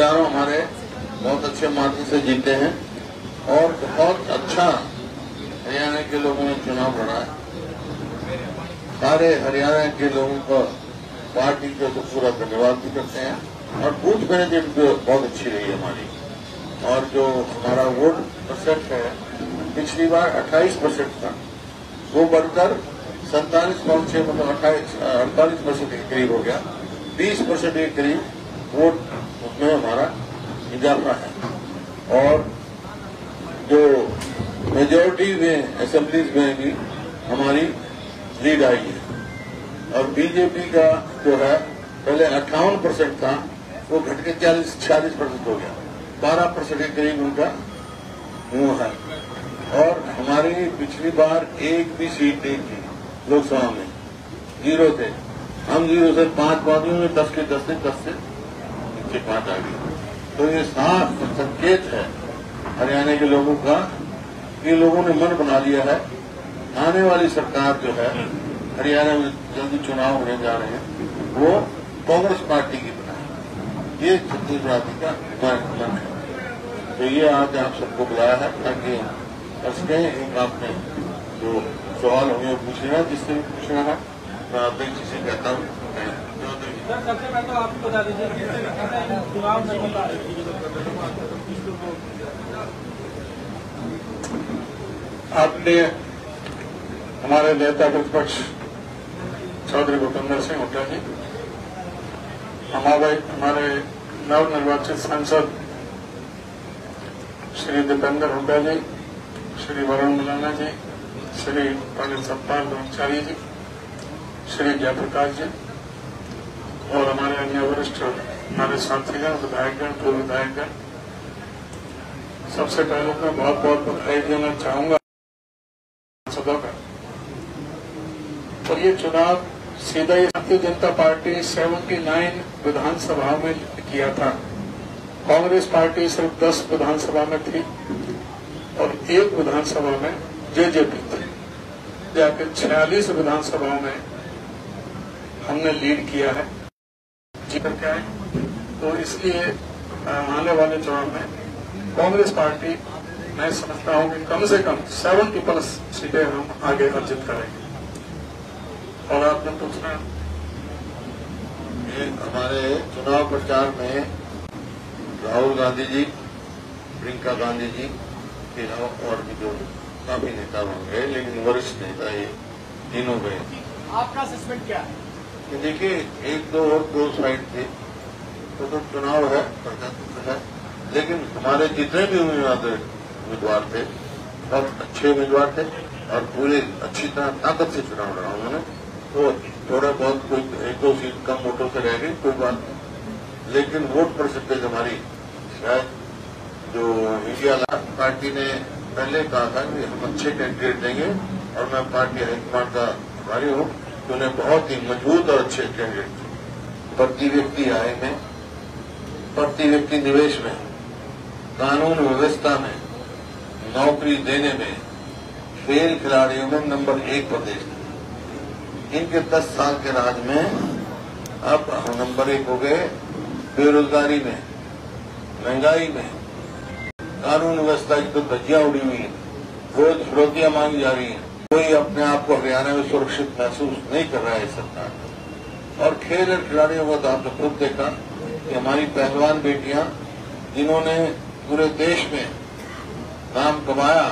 चारों हमारे बहुत अच्छे मार्जिन से जीते हैं और बहुत अच्छा हरियाणा के लोगों ने चुनाव लड़ा है। सारे हरियाणा के लोगों को पार्टी को तो पूरा धन्यवाद भी करते हैं और बूथ बेनिफिट भी बहुत अच्छी रही है हमारी। और जो हमारा वोट परसेंट है पिछली बार 28% था, वो बढ़कर 47.6 मतलब 48% के करीब हो गया। 20% के करीब वोट उसमें हमारा इजाफा है। और जो मेजोरिटी में असेंबलीज में भी हमारी लीड आई है। और बीजेपी का जो है पहले 58% था, वो घट के 46% हो गया। 12% के करीब उनका मुंह है। और हमारी पिछली बार एक भी सीट नहीं थी लोकसभा में, 0 थे। हम 0 से 5 पार्टियों में 10 के 10 से नीचे 5 आ गई। तो ये साफ संकेत है हरियाणा के लोगों का, ये लोगों ने मन बना लिया है आने वाली सरकार जो है हरियाणा में जल्दी चुनाव होने जा रहे हैं वो कांग्रेस पार्टी की बनाए। ये छत्तीसगढ़ का मन है। तो ये आज आप सबको बुलाया है ताकि उसके एक आपने जो सवाल होंगे पूछ लेना, जिससे भी पूछना है मैं आपसे किसी कहता हूँ। सबसे पहले तो आप बता दीजिए चुनाव नहीं आपने हमारे नेता प्रतिपक्ष चौधरी भूपेंद्र सिंह हुड्डा जी, हमारे नवनिर्वाचित सांसद श्री दीपेंद्र हुड्डा जी, श्री वरुण मलाना जी, श्री पंडित सतपाल ब्रह्मचारी जी, श्री जयप्रकाश जी और हमारे अन्य वरिष्ठ हमारे साथीगण, विधायकगण, पूर्व विधायकगण, सबसे पहले मैं बहुत बहुत बधाई देना चाहूंगा सभा का। और ये चुनाव सीधा ही भारतीय जनता पार्टी 79 विधानसभा में किया था। कांग्रेस पार्टी सिर्फ 10 विधानसभा में थी और 1 विधानसभा में जेजेपी थी। जाकर 46 विधानसभाओं में हमने लीड किया है, जीत करके आए। तो इसलिए आने वाले चुनाव में कांग्रेस पार्टी, मैं समझता हूं कि कम से कम 70+ सीटें हम आगे अर्जित करेंगे। और आपने पूछना, ये हमारे चुनाव प्रचार में राहुल गांधी जी, प्रियंका गांधी जी के अलावा और भी जो काफी नेता होंगे, लेकिन वरिष्ठ नेता ये तीनों गए। आपका असेसमेंट क्या है? कि देखिए 1-2 और क्लोज फाइट थे, तो चुनाव है, प्रजातंत्र है, लेकिन हमारे जितने भी उम्मीदवार थे बहुत अच्छे उम्मीदवार थे और पूरे अच्छी तरह ताकत से चुनाव लड़ा उन्होंने। तो थोड़ा बहुत कोई 1-2 सीट कम वोटों से रह गई, कोई बात नहीं, लेकिन वोट परसेंटेज हमारी शायद जो इंडिया पार्टी ने पहले कहा था कि हम अच्छे कैंडिडेट देंगे और मैं पार्टी हाईकमांड का आभारी हूँ कि उन्हें बहुत ही मजबूत और अच्छे कैंडिडेट प्रति व्यक्ति आय में, प्रति व्यक्ति निवेश में, कानून व्यवस्था में, नौकरी देने में, खेल खिलाड़ियों में नंबर 1 प्रदेश। इनके 10 साल के राज में अब हम नंबर 1 हो गए। बेरोजगारी में, महंगाई में, कानून व्यवस्था की तो धज्जियां उड़ी हुई है, रोज फिरौतियां मांगी जा रही हैं। कोई अपने आप को हरियाणा में सुरक्षित महसूस नहीं कर रहा है सरकार। और खेल और खिलाड़ियों को तो आपने खुद देखा कि हमारी पहलवान बेटियां जिन्होंने पूरे देश में नाम कमाया,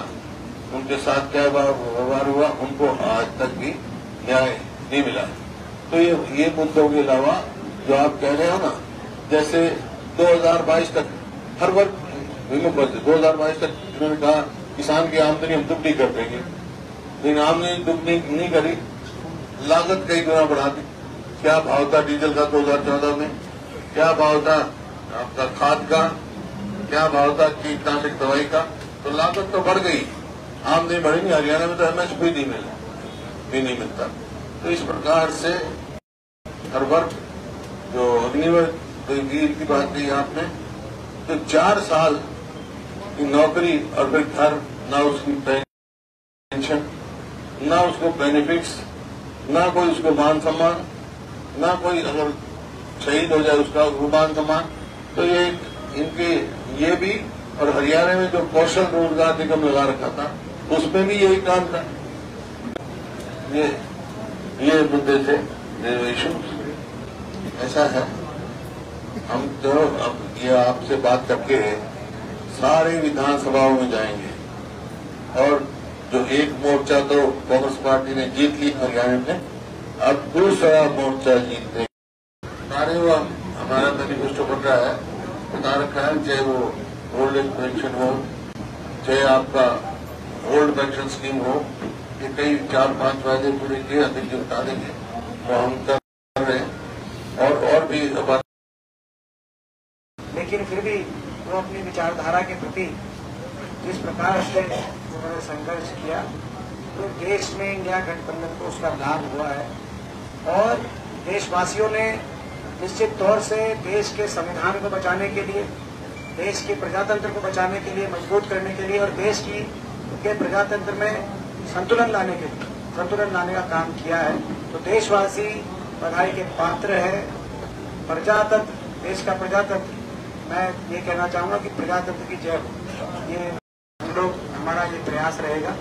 उनके साथ क्या व्यवहार हुआ, उनको आज तक भी न्याय नहीं मिला। तो ये मुद्दों के अलावा जो आप कह रहे हो ना, जैसे 2022 तक हर वर्ग 2022 तक उन्होंने कहा किसान की आमदनी हम दुगनी कर देंगे, लेकिन आमदनी दुगनी नहीं करी, लागत कई गुना बढ़ा दी। क्या भाव था डीजल का 2014 में, क्या भाव था आपका खाद का, क्या भाव था कीटनाशक दवाई का, तो लागत तो बढ़ गई, आमदनी बढ़ी नहीं। हरियाणा में तो एमएसपी नहीं मिलता। तो इस प्रकार से हर वर्ग जो अग्निवीर की बात कही आपने, तो 4 साल की नौकरी और फिर घर, ना उसकी पेंशन, ना उसको बेनिफिट्स, ना कोई उसको मान सम्मान, ना कोई अगर शहीद हो जाए उसका मान सम्मान। तो ये इनके ये भी, और हरियाणा में जो कौशल रोजगार निगम लगा रखा था उसमें भी यही काम था। ये मुद्दे थे, इश्यूज ऐसा है। हम तो अब ये आपसे बात करके सारे विधानसभाओं में जाएंगे, और जो एक मोर्चा तो कांग्रेस पार्टी ने जीत ली हरियाणा में, अब दूसरा मोर्चा जीतने सारे वो हमारा मैनिफेस्टो बन रहा है, बता रखा है, चाहे वो ओल्ड एज पेंशन हो, चाहे आपका ओल्ड पेंशन स्कीम हो, ये कई 4-5 वायदे पूरे किए, अधिक जो बता देंगे वो हम कर रहे हैं, और भी बात। लेकिन फिर भी वो अपनी विचारधारा के प्रति जिस प्रकार से उन्होंने संघर्ष किया, तो देश में इंडिया गठबंधन को उसका लाभ हुआ है, और देशवासियों ने निश्चित तौर से देश के संविधान को बचाने के लिए, देश के प्रजातंत्र को बचाने के लिए, मजबूत करने के लिए, और देश के प्रजातंत्र में संतुलन लाने का काम किया है। तो देशवासी बधाई के पात्र है। प्रजातंत्र, देश का प्रजातंत्र, मैं ये कहना चाहूंगा कि प्रजातंत्र की जय हो। ये हम लोग, हमारा ये प्रयास रहेगा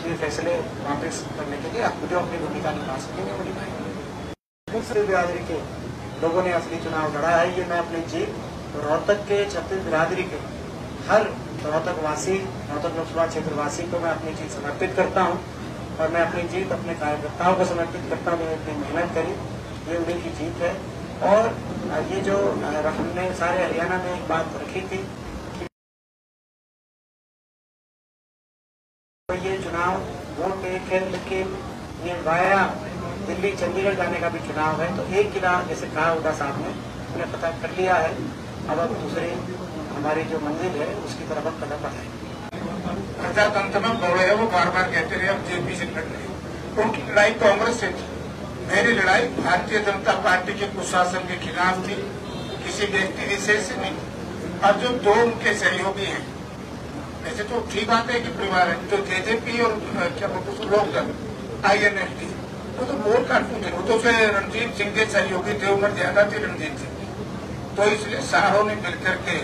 ये फैसले वापस करने के लिए आप जो अपनी भूमिका निभा सकेंगे बड़ी भाई। बिरादरी के लोगों ने असली चुनाव लड़ा है। ये मैं अपनी जीत रोहतक के छत्तीस बिरादरी के हर रोहतक वासी, रोहतक लोकसभा क्षेत्र वासी को मैं अपनी जीत समर्पित करता हूँ, और मैं अपनी जीत अपने कार्यकर्ताओं को समर्पित करता हूँ। इतनी मेहनत करी, ये उन्हीं की जीत है। और ये जो हमने सारे हरियाणा में एक बात रखी थी कि ये चुनाव वोट एक है, लेकिन ये वाया दिल्ली चंडीगढ़ जाने का भी चुनाव है। तो एक किला, जैसे कहा हुदा साहब ने, हमने पता कर लिया है। अब दूसरी हमारी जो मंजिल है उसकी तरफ हम कदम बढ़ाएंगे। प्रजातंत्र में बड़े है, वो बार बार कहते रहे अब जेपी से लड़ रहे, उनकी लड़ाई कांग्रेस से थी। मेरी लड़ाई भारतीय जनता पार्टी के कुशासन के खिलाफ थी, किसी व्यक्ति विशेष से नहीं। अब जो दो उनके सहयोगी हैं, वैसे तो ठीक बात है कि परिवार है, तो जेजेपी और क्या बोलते हैं लोकदल INLD, वो तो वोट काटू थे, वो तो रणजीत सिंह के सहयोगी थे, उम्र ज्यादा थी रणजीत सिंह, तो इसलिए सारों ने मिलकर के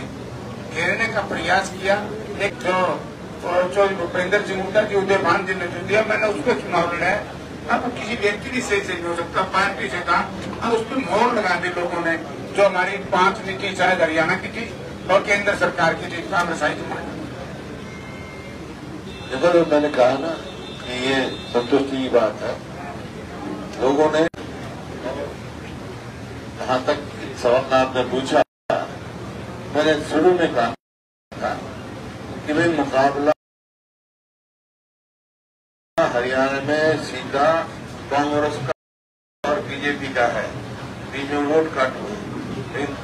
घेरने का प्रयास किया। लेकिन जो भूपेंद्र सिंह हुड्डा जी, उदयभान जी ने दिया, मैंने उसको चुनाव लड़ाया। अब किसी व्यक्ति भी सही नहीं हो सकता, पार्टी से था। अब उस पर मोहर लगा दी लोगों ने, जो हमारी 5 नीति शायद हरियाणा की थी और केंद्र सरकार की थी, कांग्रेस आई थी। देखो, तो मैंने कहा ना कि ये संतुष्टि की बात है। लोगों ने, जहां तक सवाल आपने पूछा, मैंने शुरू में कहा कि भाई मुकाबला हरियाणा में सीधा कांग्रेस का और बीजेपी का है, बीच में वोट काटो। लेकिन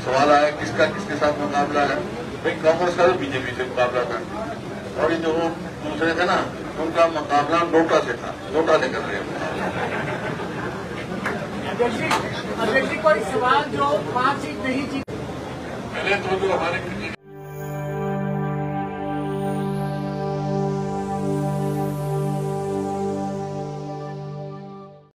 सवाल आया किसका किसके साथ मुकाबला है, भाई कांग्रेस का तो बीजेपी से मुकाबला था, और ये जो दूसरे थे ना, उनका मुकाबला नोटा से था, नोटा लेकर रहे। अध्यक्ष जी, कोई सवाल जो 5 सीट नहीं जीत, पहले तो जो हमारे